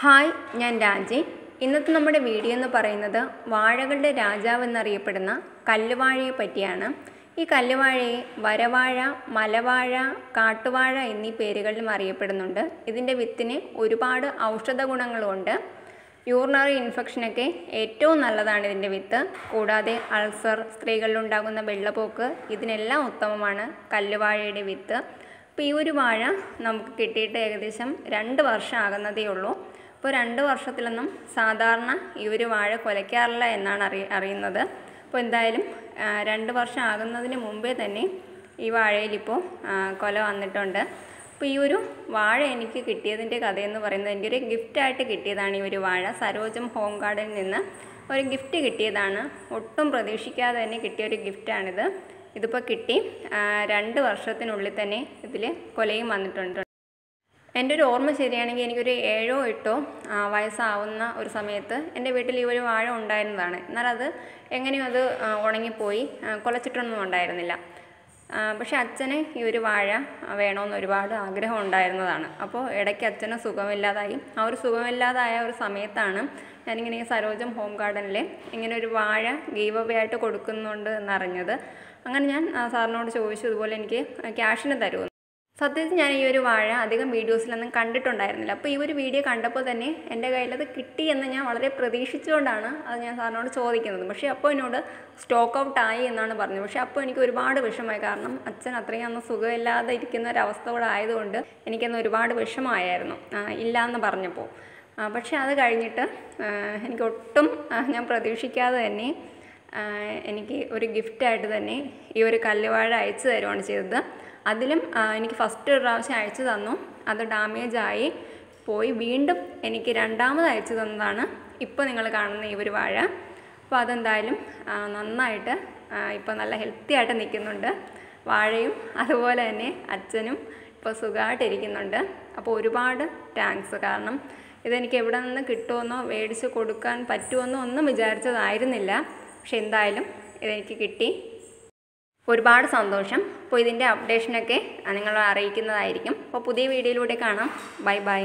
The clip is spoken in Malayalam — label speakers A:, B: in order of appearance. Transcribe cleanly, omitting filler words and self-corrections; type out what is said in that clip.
A: ഹായ്, ഞാൻ രാജി. ഇന്നത്തെ നമ്മുടെ വീഡിയോ എന്ന് പറയുന്നത് വാഴകളുടെ രാജാവ് എന്നറിയപ്പെടുന്ന കല്ലുവാഴയെ പറ്റിയാണ്. ഈ കല്ലുവാഴയെ വരവാഴ, മലവാഴ, കാട്ടുവാഴ എന്നീ പേരുകളിലും അറിയപ്പെടുന്നുണ്ട്. ഇതിൻ്റെ വിത്തിന് ഒരുപാട് ഔഷധ ഗുണങ്ങളുമുണ്ട്. യൂറിനറി ഇൻഫെക്ഷനൊക്കെ ഏറ്റവും നല്ലതാണ് ഇതിൻ്റെ വിത്ത്. കൂടാതെ അൾസർ, സ്ത്രീകളിലുണ്ടാകുന്ന വെള്ളപ്പോക്ക്, ഇതിനെല്ലാം ഉത്തമമാണ് കല്ലുവാഴയുടെ വിത്ത്. അപ്പോൾ ഈ ഒരു വാഴ നമുക്ക് കിട്ടിയിട്ട് ഏകദേശം 2 വർഷം ആകുന്നതേ ഉള്ളൂ. അപ്പോൾ 2 വർഷത്തിലൊന്നും സാധാരണ ഈ ഒരു വാഴ കുലയ്ക്കാറില്ല എന്നാണ് അറിയുന്നത്. അപ്പോൾ എന്തായാലും 2 വർഷം ആകുന്നതിന് മുമ്പേ തന്നെ ഈ വാഴയിലിപ്പോൾ കൊല വന്നിട്ടുണ്ട്. അപ്പോൾ ഈ ഒരു വാഴ എനിക്ക് കിട്ടിയതിൻ്റെ കഥയെന്ന് പറയുന്നത്, എൻ്റെ ഒരു ഗിഫ്റ്റായിട്ട് കിട്ടിയതാണ് ഈ ഒരു വാഴ. സരോജം ഹോം ഗാർഡനിൽ നിന്ന് ഒരു ഗിഫ്റ്റ് കിട്ടിയതാണ്. ഒട്ടും പ്രതീക്ഷിക്കാതെ തന്നെ കിട്ടിയ ഒരു ഗിഫ്റ്റാണിത്. ഇതിപ്പോൾ കിട്ടി 2 വർഷത്തിനുള്ളിൽ തന്നെ ഇതിൽ കൊലയും വന്നിട്ടുണ്ട്. എൻ്റെ ഒരു ഓർമ്മ ശരിയാണെങ്കിൽ എനിക്കൊരു 7 or 8 വയസ്സാവുന്ന ഒരു സമയത്ത് എൻ്റെ വീട്ടിൽ ഈ ഒരു വാഴ ഉണ്ടായിരുന്നതാണ്. എന്നാൽ അത് എങ്ങനെയും അത് ഉണങ്ങിപ്പോയി, കുലച്ചിട്ടൊന്നും ഉണ്ടായിരുന്നില്ല. പക്ഷേ അച്ഛന് ഈ ഒരു വാഴ വേണമെന്ന് ഒരുപാട് ആഗ്രഹം ഉണ്ടായിരുന്നതാണ്. അപ്പോൾ ഇടയ്ക്ക് അച്ഛന് സുഖമില്ലാതായി. ആ ഒരു സുഖമില്ലാതായ ഒരു സമയത്താണ് ഞാനിങ്ങനെ സരോജം ഹോം ഗാർഡനിൽ ഇങ്ങനെ ഒരു വാഴ ഗീവ് അവേ ആയിട്ട് കൊടുക്കുന്നുണ്ട് എന്നറിഞ്ഞത്. അങ്ങനെ ഞാൻ സാറിനോട് ചോദിച്ചു, ഇതുപോലെ എനിക്ക് ക്യാഷിന് തരുമെന്ന്. സത്യത്തിൽ ഞാൻ ഈ ഒരു വാഴ അധികം വീഡിയോസിലൊന്നും കണ്ടിട്ടുണ്ടായിരുന്നില്ല. അപ്പോൾ ഈ ഒരു വീഡിയോ കണ്ടപ്പോൾ തന്നെ എൻ്റെ കയ്യിലത് കിട്ടി എന്ന് ഞാൻ വളരെ പ്രതീക്ഷിച്ചുകൊണ്ടാണ് അത് ഞാൻ സാറിനോട് ചോദിക്കുന്നത്. പക്ഷേ അപ്പോൾ എന്നോട് സ്റ്റോക്ക് ഔട്ട് ആയി എന്നാണ് പറഞ്ഞത്. പക്ഷേ അപ്പോൾ എനിക്ക് ഒരുപാട് വിഷമമായി. കാരണം അച്ഛൻ അത്രയും അന്ന് സുഖമില്ലാതെ ഇരിക്കുന്ന ഒരവസ്ഥ കൂടെ ആയതുകൊണ്ട് എനിക്കന്ന് ഒരുപാട് വിഷമമായിരുന്നു ഇല്ല എന്ന് പറഞ്ഞപ്പോൾ. പക്ഷേ അത് കഴിഞ്ഞിട്ട് എനിക്കൊട്ടും ഞാൻ പ്രതീക്ഷിക്കാതെ തന്നെ എനിക്ക് ഒരു ഗിഫ്റ്റായിട്ട് തന്നെ ഈ ഒരു കല്ലുവാഴ അയച്ചു തരുവാണ് ചെയ്തത്. അതിലും എനിക്ക് ഫസ്റ്റ് ഒരു പ്രാവശ്യം അയച്ചു തന്നു, അത് ഡാമേജായി പോയി. വീണ്ടും എനിക്ക് രണ്ടാമത് അയച്ചു തന്നതാണ് ഇപ്പോൾ നിങ്ങൾ കാണുന്ന ഈ ഒരു വാഴ. അപ്പോൾ അതെന്തായാലും നന്നായിട്ട് ഇപ്പോൾ നല്ല ഹെൽത്തി ആയിട്ട് നിൽക്കുന്നുണ്ട്. വാഴയും അതുപോലെ തന്നെ അച്ഛനും ഇപ്പോൾ സുഖമായിട്ടിരിക്കുന്നുണ്ട്. അപ്പോൾ ഒരുപാട് താങ്ക്സ്. കാരണം ഇതെനിക്ക് എവിടെ നിന്ന് കിട്ടുമെന്നോ മേടിച്ച് കൊടുക്കാൻ പറ്റുമെന്നോ ഒന്നും വിചാരിച്ചതായിരുന്നില്ല. പക്ഷെ എന്തായാലും ഇതെനിക്ക് കിട്ടി. ഒരുപാട് സന്തോഷം. അപ്പോൾ ഇതിൻ്റെ അപ്ഡേഷനൊക്കെ നിങ്ങളെ അറിയിക്കുന്നതായിരിക്കും. അപ്പോൾ പുതിയ വീഡിയോയിലൂടെ കാണാം. Bye bye.